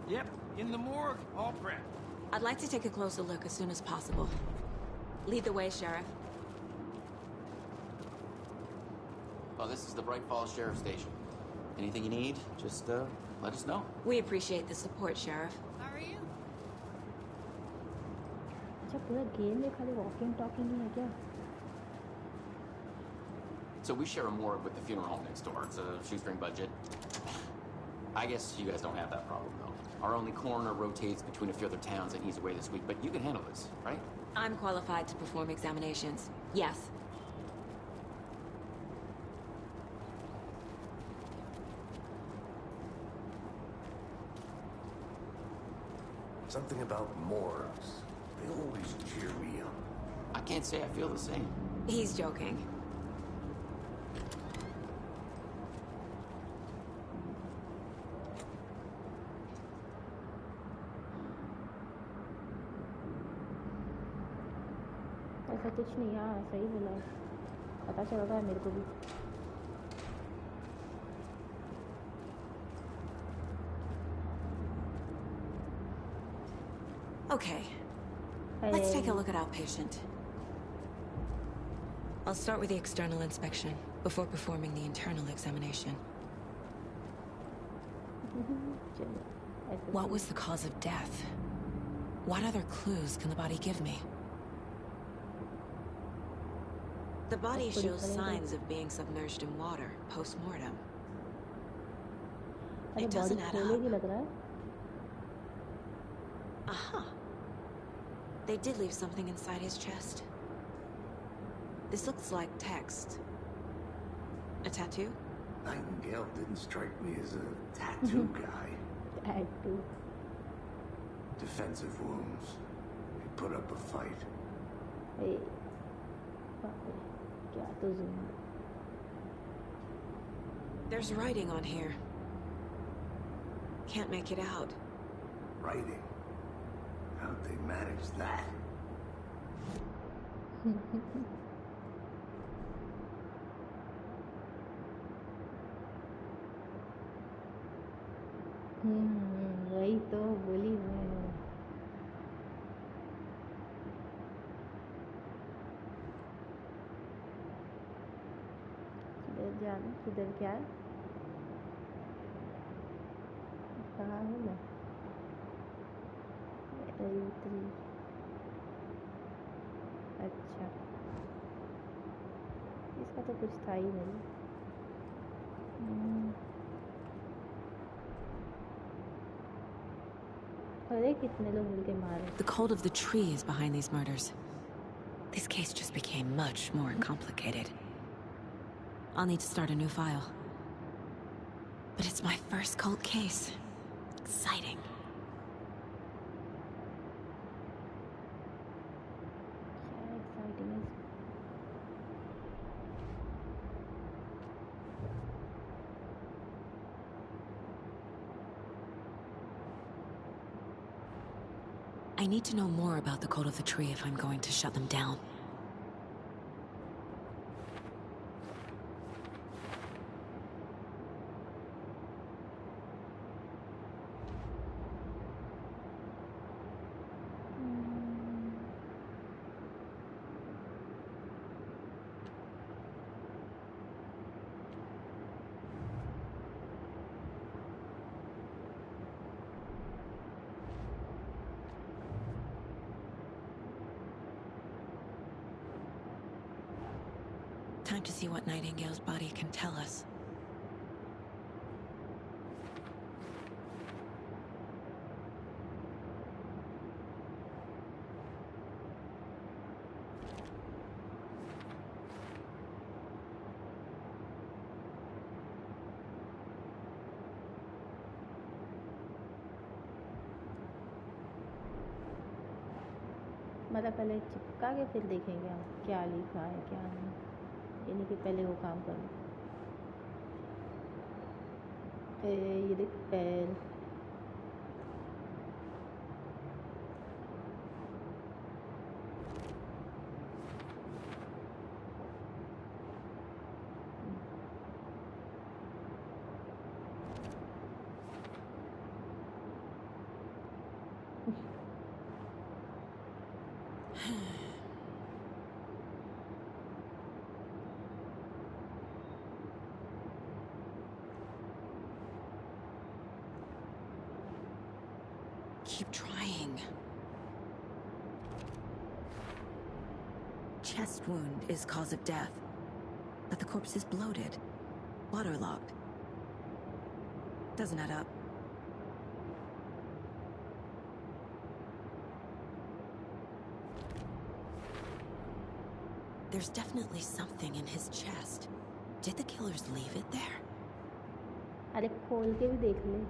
Speaker 3: Yep, in the morgue, all prepped.
Speaker 13: I'd like to take a closer look as soon as possible. Lead the way, Sheriff.
Speaker 8: Well, this is the Bright Falls Sheriff Station. Anything you need, just let us know.
Speaker 13: We appreciate the support, Sheriff.
Speaker 2: How are you?
Speaker 1: अच्छा पूरा game में खाली walking talking he है क्या?
Speaker 8: So we share a morgue with the funeral home next door. It's a shoestring budget. I guess you guys don't have that problem, though. Our only coroner rotates between a few other towns and he's away this week, but you can handle this, right?
Speaker 13: I'm qualified to perform examinations. Yes.
Speaker 4: Something about morgues. They always cheer me up.
Speaker 8: I can't say I feel the same.
Speaker 13: He's joking.
Speaker 1: ऐसा कुछ नहीं. हाँ सही बोला. पता चल रहा है मेरे को भी.
Speaker 13: Okay. Let's take a look at our patient. I'll start with the external inspection before performing the internal examination. What was the cause of death? What other clues can the body give me? The body shows signs of being submerged in water post-mortem. It doesn't add up. Aha. They did leave something inside his chest. This looks like text. A tattoo?
Speaker 4: Nightingale didn't strike me as a tattoo guy.
Speaker 1: Tattoo.
Speaker 4: Defensive wounds. He put up a fight.
Speaker 1: Hey. क्या तो zoom.
Speaker 13: There's writing on here. Can't make it out.
Speaker 4: Writing? How'd they manage that?
Speaker 1: वही तो बोली मैं. किधर जाना? किधर क्या है? कहाँ हूँ मैं? अच्छा इसका तो कुछ था ही नहीं. अरे कितने लोग मिलके मारे.
Speaker 13: The cult of the tree is behind these murders. This case just became much more complicated. I'll need to start a new file. But it's my first cult case. Exciting. I need to know more about the code of the tree if I'm going to shut them down. Time to see what Nightingale's body can tell us.
Speaker 1: मतलब पहले चिपका के फिर देखेंगे हम क्या लिखा है क्या नहीं, यानी कि पहले वो काम करो। ये देख पैर,
Speaker 2: Keep trying. Chest wound is cause of death, but the corpse is bloated, waterlogged. Doesn't add up. There's definitely something in his chest. Did the killers leave it there?
Speaker 1: अरे खोल के भी देख ले।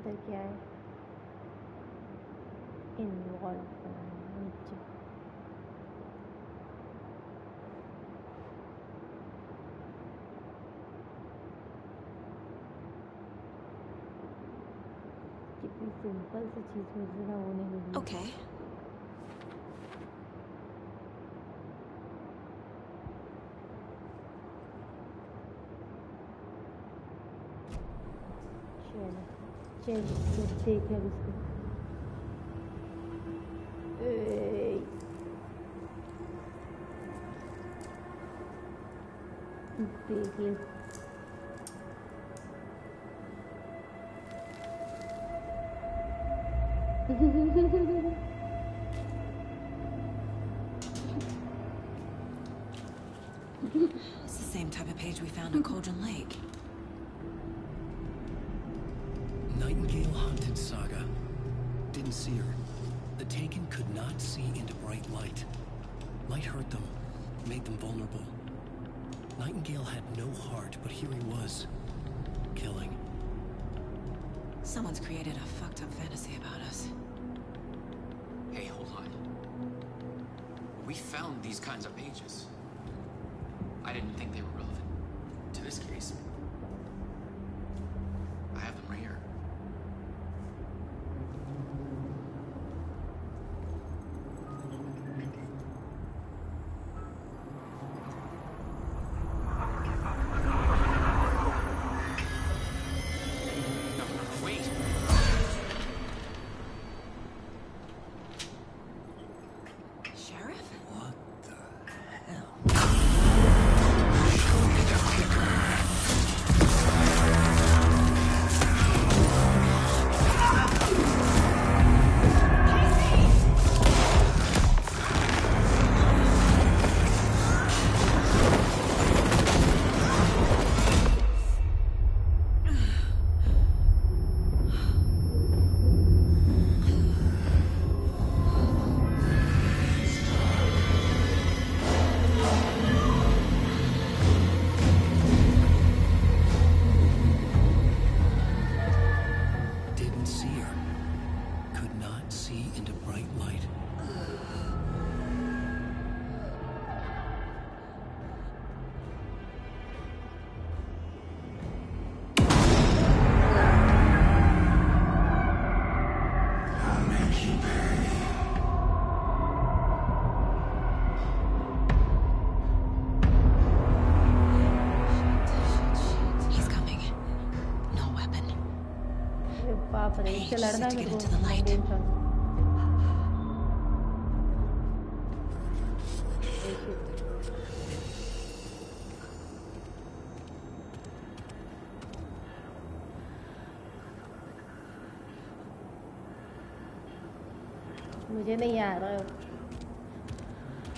Speaker 1: इधर क्या है? इन्वॉल्व नीचे। कितनी सिंपल सी चीज मुझे ना वो नहीं मिली।
Speaker 2: Okay.
Speaker 1: चलो देखे अब इसको। देख ले।
Speaker 2: It's the same type of page we found on Cauldron Lake.
Speaker 6: Nightingale haunted saga. Didn't see her. The Taken could not see into bright light. Light hurt them, made them vulnerable. Nightingale had no heart, but here he was, killing.
Speaker 2: Someone's created a fucked up fantasy about us.
Speaker 8: Hey, hold on. We found these kinds of pages. I didn't think they were relevant to this case. I have them right here. No, wait.
Speaker 2: Sheriff?
Speaker 6: What the hell?
Speaker 5: Show me the clicker.
Speaker 6: Didn't see her. Could not see into bright light.
Speaker 5: I'll make you pay.
Speaker 2: He's coming. No weapon.
Speaker 1: अरे बाप रे,
Speaker 2: Hey,
Speaker 1: इससे
Speaker 2: just
Speaker 1: लड़ना
Speaker 2: to
Speaker 1: है
Speaker 2: get
Speaker 1: मेरे
Speaker 2: into the
Speaker 1: को।
Speaker 2: light.
Speaker 1: Game था। मुझे नहीं आ रहा है.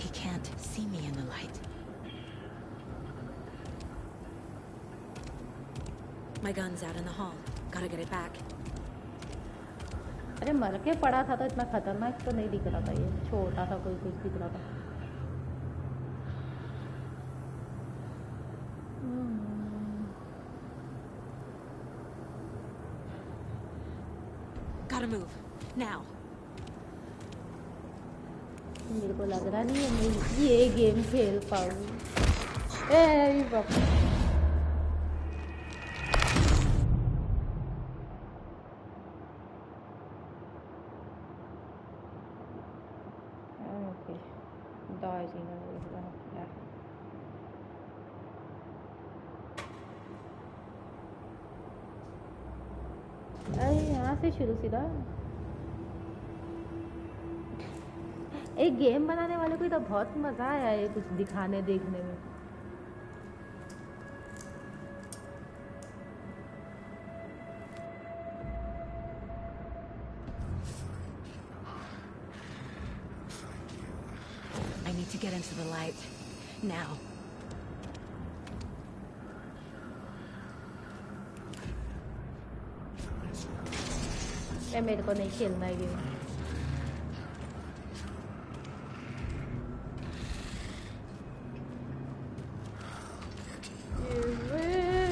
Speaker 2: He can't see me in the light. My gun's out in the hall. Gotta get it back.
Speaker 1: अरे मर के पड़ा था तो इतना खतरनाक तो नहीं दिख रहा था. ये छोटा सा कोई कुछ दिख रहा था.
Speaker 2: Gotta move now.
Speaker 1: मेरे को लग रहा नहीं है मैं ये गेम खेल पाऊंगी. ए बाप. ओके dodging है. अरे यहाँ से शुरू सीधा. एक गेम बनाने वाले को तो बहुत मजा आया है कुछ दिखाने देखने में.
Speaker 2: I need to get into the light now.
Speaker 1: मेरे को नहीं खेलना है game.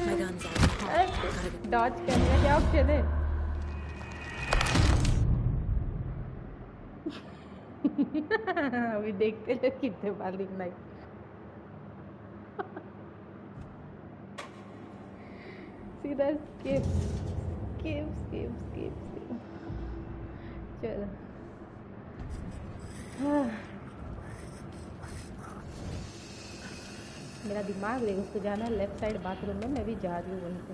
Speaker 2: My gun's out in the hall.
Speaker 1: Dodge करने का क्या ऑप्शन है? अभी देखते हैं कितने बार लिखना है. सीधा skip skip skip skip skip. चलो. मेरा दिमाग देख. उसको जाना है लेफ्ट साइड बाथरूम में. मैं भी जा रही हूँ वहीं पे.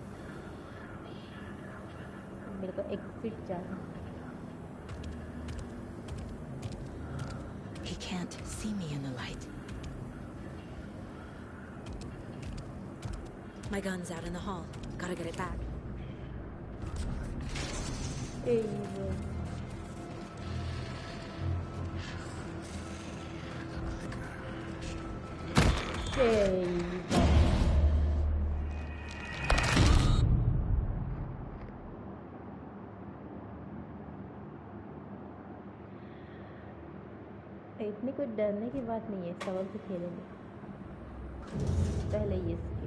Speaker 1: मेरे को एग्जिट जाना है.
Speaker 2: He can't see me in the light. My gun's out in the hall. Gotta get it back.
Speaker 1: Hey, इतनी कोई डरने की बात नहीं है. सबक से खेलेंगे. पहले ये स्किप.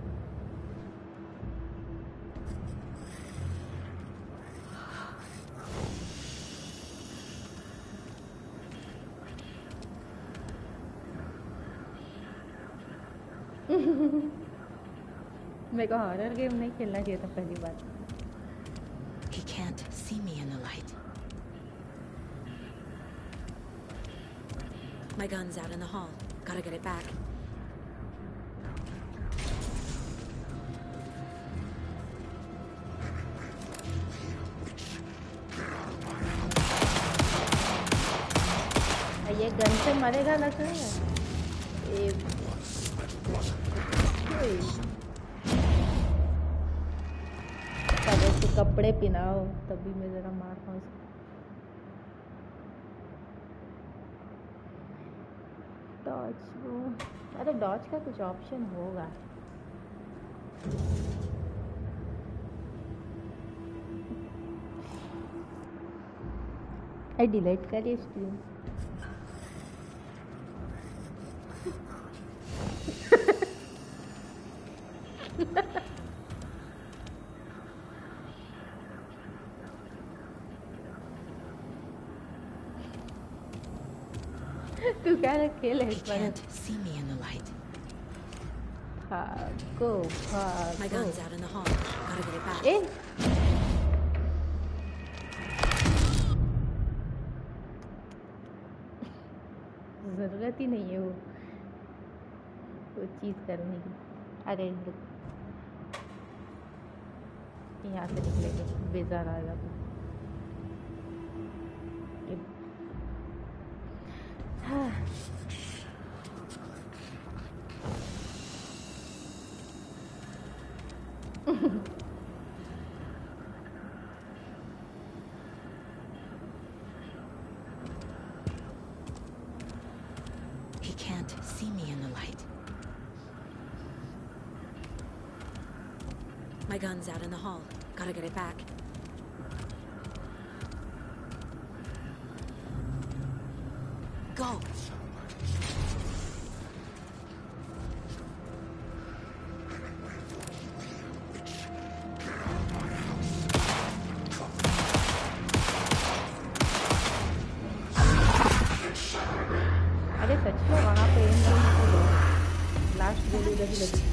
Speaker 1: मेरे को हॉरर गेम नहीं खेलना चाहिए था पहली बार.
Speaker 2: He can't see me in the light. My gun's out in the hall. Gotta get it back.
Speaker 1: ये गन से मरेगा ना तो. पहले उसके कपड़े पहनाओ तभी मैं जरा मार पाऊँ उसको. डॉज. अरे डॉज का कुछ ऑप्शन होगा. आई डिलीट करिए स्ट्रीम. तू क्या खेल है?
Speaker 2: Can't see me in the light.
Speaker 1: Go.
Speaker 2: My gun's out in the hall. Gotta get it back.
Speaker 1: जरूरत ही नहीं है वो चीज करने की. अरे यहाँ से निकलेंगे. बेजार आएगा तो.
Speaker 2: can't see me in the light. My gun's out in the hall. Gotta get it back. Go!
Speaker 1: अरे सच में वहाँ पे लास्ट गोली उधर ही लगी।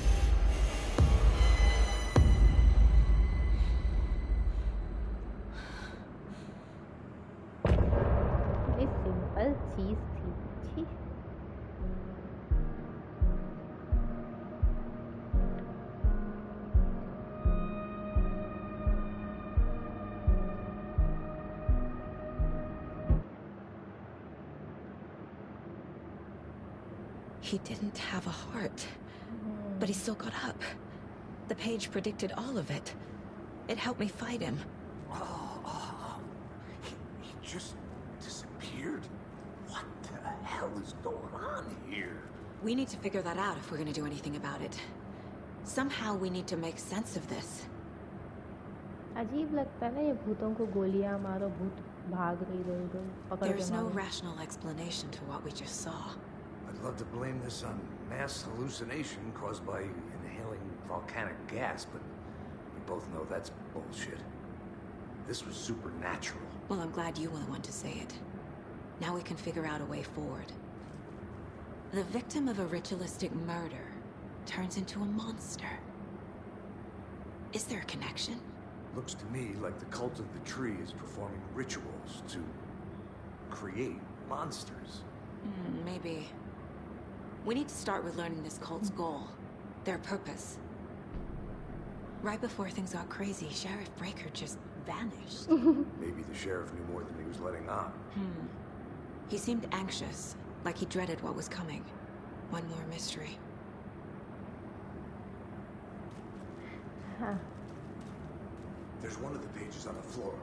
Speaker 1: सिंपल चीज थी। छी।
Speaker 2: He didn't have a heart, but he still got up. The page predicted all of it. It helped me fight him.
Speaker 4: He just disappeared? What the hell is going on here?
Speaker 2: We need to figure that out if we're going to do anything about it. Somehow we need to make sense of this.
Speaker 1: अजीब लगता है ना ये भूतों को गोलियां मारो भूत भाग रही इधर-उधर पकड़ के
Speaker 2: There's no
Speaker 1: मारो।
Speaker 2: rational explanation to what we just saw.
Speaker 4: I'd love to blame this on mass hallucination caused by inhaling volcanic gas, but we both know that's bullshit. This was supernatural.
Speaker 2: Well, I'm glad you were the one to say it. Now we can figure out a way forward. The victim of a ritualistic murder turns into a monster. Is there a connection?
Speaker 4: Looks to me like the cult of the tree is performing rituals to create monsters.
Speaker 2: Maybe. We need to start with learning this cult's goal, their purpose. Right before things got crazy, Sheriff Breaker just vanished.
Speaker 4: Maybe the sheriff knew more than he was letting on.
Speaker 2: He seemed anxious, like he dreaded what was coming. One more mystery.
Speaker 1: हाँ।
Speaker 4: There's one of the pages on the floor.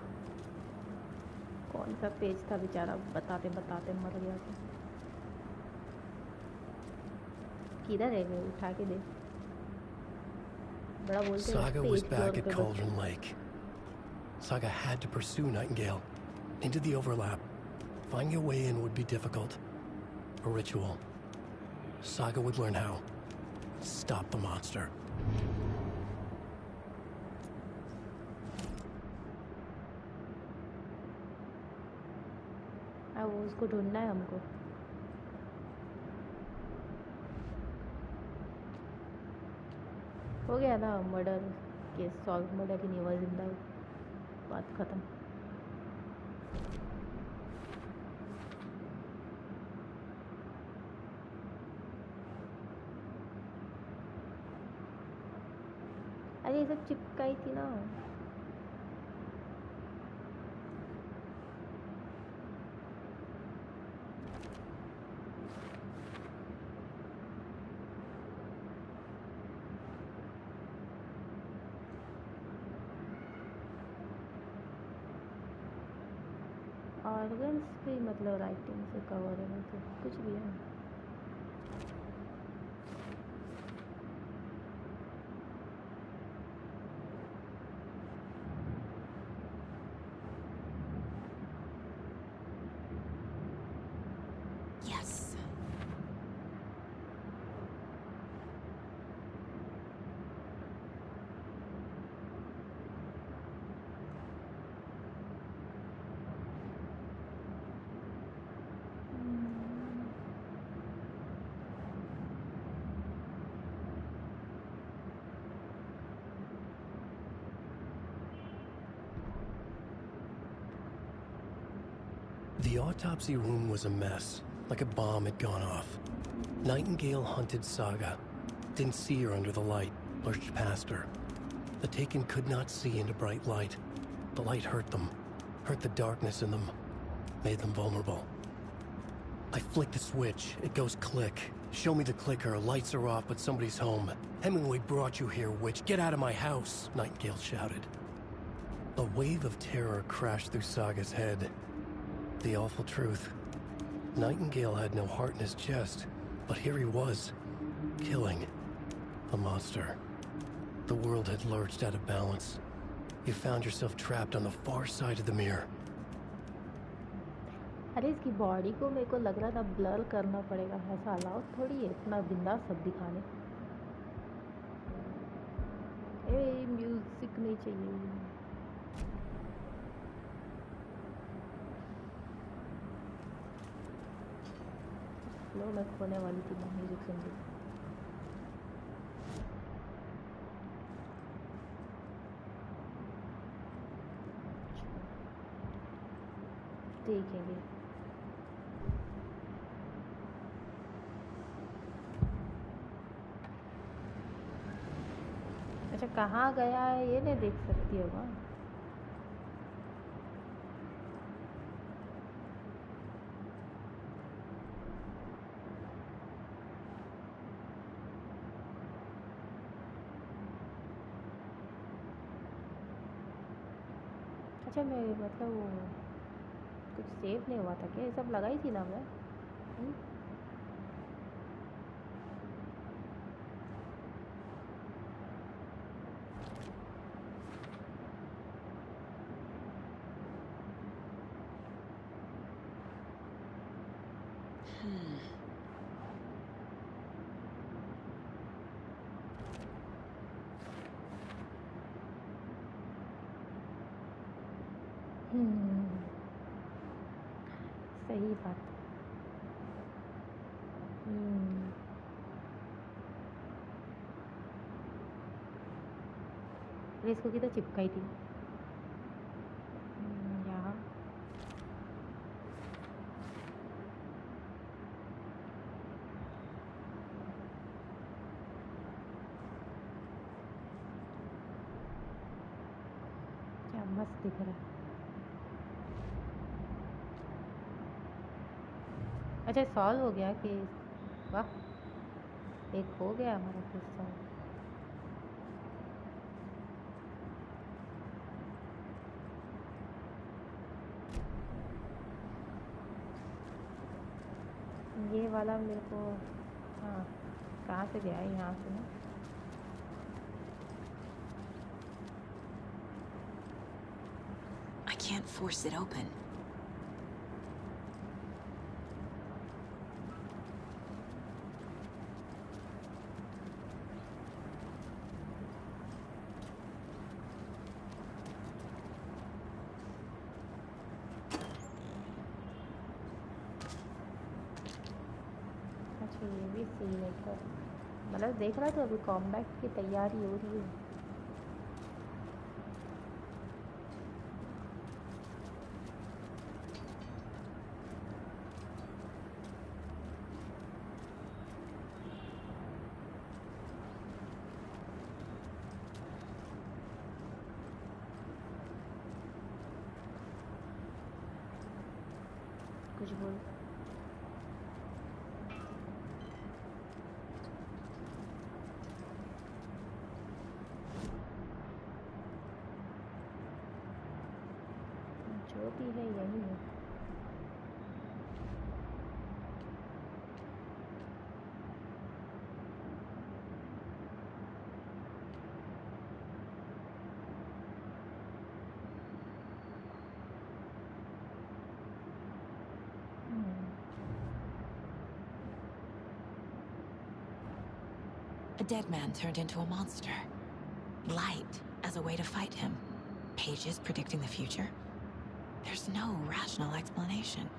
Speaker 1: कौन सा page था बेचारा बताते बताते मर गया था। किधर है वो उठा के दे। बड़ा बोलते हैं
Speaker 6: Saga was back at Cauldron Lake. Saga had to pursue Nightingale into the overlap. Finding a way in would be difficult. A ritual. Saga would learn how. Stop the monster.
Speaker 1: अब उसको ढूंढना है हमको। हो गया ना मर्डर केस सॉल्व, मर्डर ही नहीं हुआ, जिंदा बात खत्म। अरे ये सब चिपकाई थी ना। ऑर्गन्स भी मतलब राइटिंग से कवर है, तो कुछ भी है।
Speaker 2: Yes.
Speaker 6: The autopsy room was a mess, like a bomb had gone off. Nightingale hunted Saga. Didn't see her under the light, lurched past her. The Taken could not see into bright light. The light hurt them, hurt the darkness in them, made them vulnerable. I flick the switch, it goes click. Show me the clicker, lights are off, but somebody's home. Hemingway brought you here, witch. Get out of my house, Nightingale shouted. A wave of terror crashed through Saga's head. The awful truth. Nightingale had no heart in his chest. But here he was, killing a monster. The world had lurched out of balance. You found yourself trapped on the far side of the mirror.
Speaker 1: अरे इसकी body को मेरे को लग रहा था blur करना पड़ेगा, ऐसा अलाउड थोड़ी है इतना बिंदास सब दिखाने। ए म्यूजिक नहीं चाहिए। लो मैं खोने वाली थी, मैं म्यूजिक सुन रही। देखेंगे। अच्छा कहाँ गया है ये नहीं देख सकती होगा। अच्छा मैं मतलब वो कुछ सेव नहीं हुआ था क्या? ये सब लगाई थी ना मैं। सही बात। इसको किधर चिपकाई थी? यहाँ। क्या मस्त दिख रहा है। अच्छा सॉल्व हो गया केस। वाह एक हो गया हमारा केस सॉल्व। ये वाला मेरे को हाँ कहाँ से गया? यहाँ से ना।
Speaker 2: I can't force it open.
Speaker 1: अच्छा ये भी सीन है क्या? मतलब देख रहा था अभी कॉम्बैट की तैयारी हो रही है। कुछ बोल। जो भी है यही है।
Speaker 2: A dead man turned into a monster. Light as a way to fight him. Pages predicting the future. There's no rational explanation.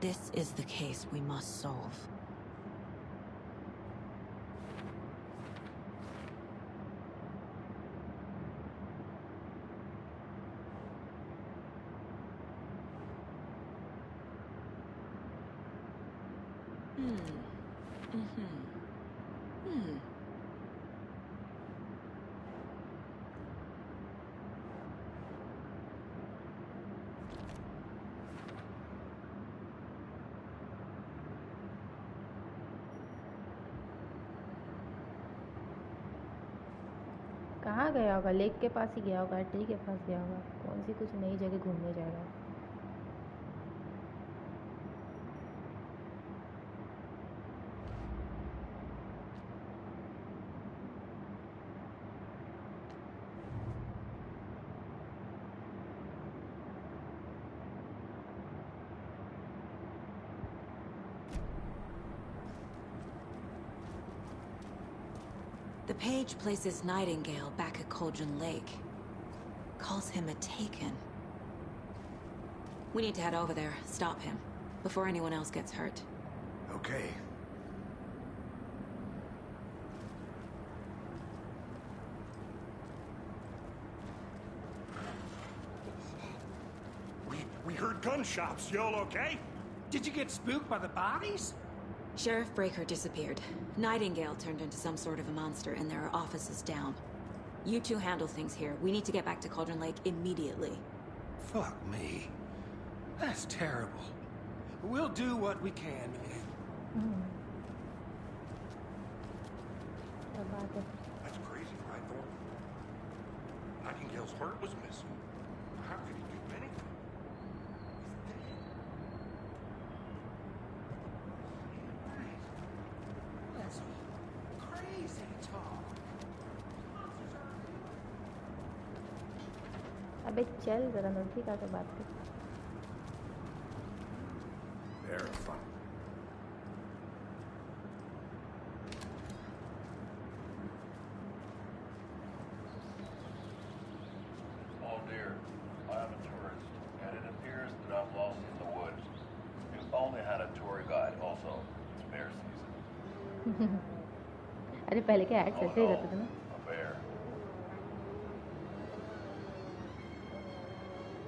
Speaker 2: This is the case we must solve.
Speaker 1: कहाँ गया होगा? लेक के पास ही गया होगा, ट्री के पास गया होगा। कौन सी कुछ नई जगह घूमने जाएगा?
Speaker 2: page places Nightingale back at Cauldron Lake. Calls him a Taken. We need to head over there, stop him, before anyone else gets hurt.
Speaker 4: Okay.
Speaker 14: We heard gunshots. Y'all okay?
Speaker 3: Did you get spooked by the bodies?
Speaker 2: Sheriff Breaker disappeared. Nightingale turned into some sort of a monster, and there are offices down. You two handle things here. We need to get back to Cauldron Lake immediately.
Speaker 3: Fuck me. That's terrible. We'll do what we can, man.
Speaker 14: That's crazy, right, Thornton? Nightingale's heart was missing. How could he do anything?
Speaker 3: That's crazy talk.
Speaker 1: अबे चल जरा नजदीक आके बात कर.
Speaker 4: Verify.
Speaker 15: Oh dear, I am a tourist, and it appears that I'm lost in the woods. You only had a tour guide also. It's bear season.
Speaker 1: अरे पहले क्या ऐड ऐसे ही रहते थे ना.
Speaker 15: A bear.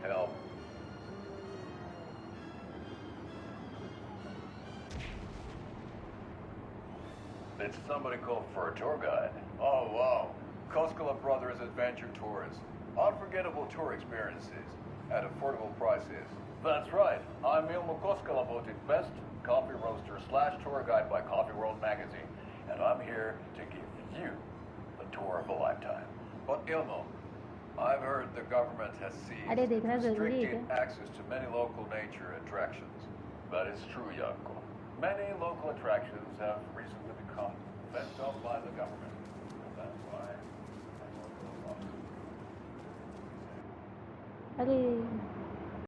Speaker 15: Help. Did somebody call for a tour guide? Oh, wow. Koskela Brothers Adventure Tours. Unforgettable tour experiences at affordable prices. That's right. I'm Ilmo Koskela, voted best coffee roaster / tour guide by Coffee World magazine. And I'm here to give you the tour of a lifetime. But Ilmo, I've heard the government has
Speaker 1: अरे
Speaker 15: seized
Speaker 1: देखना जरूरी है
Speaker 15: restricted
Speaker 1: क्या?
Speaker 15: access to many local nature attractions. That is true, Yanko. Many local attractions have recently become fenced off by the government. That's why I
Speaker 1: अरे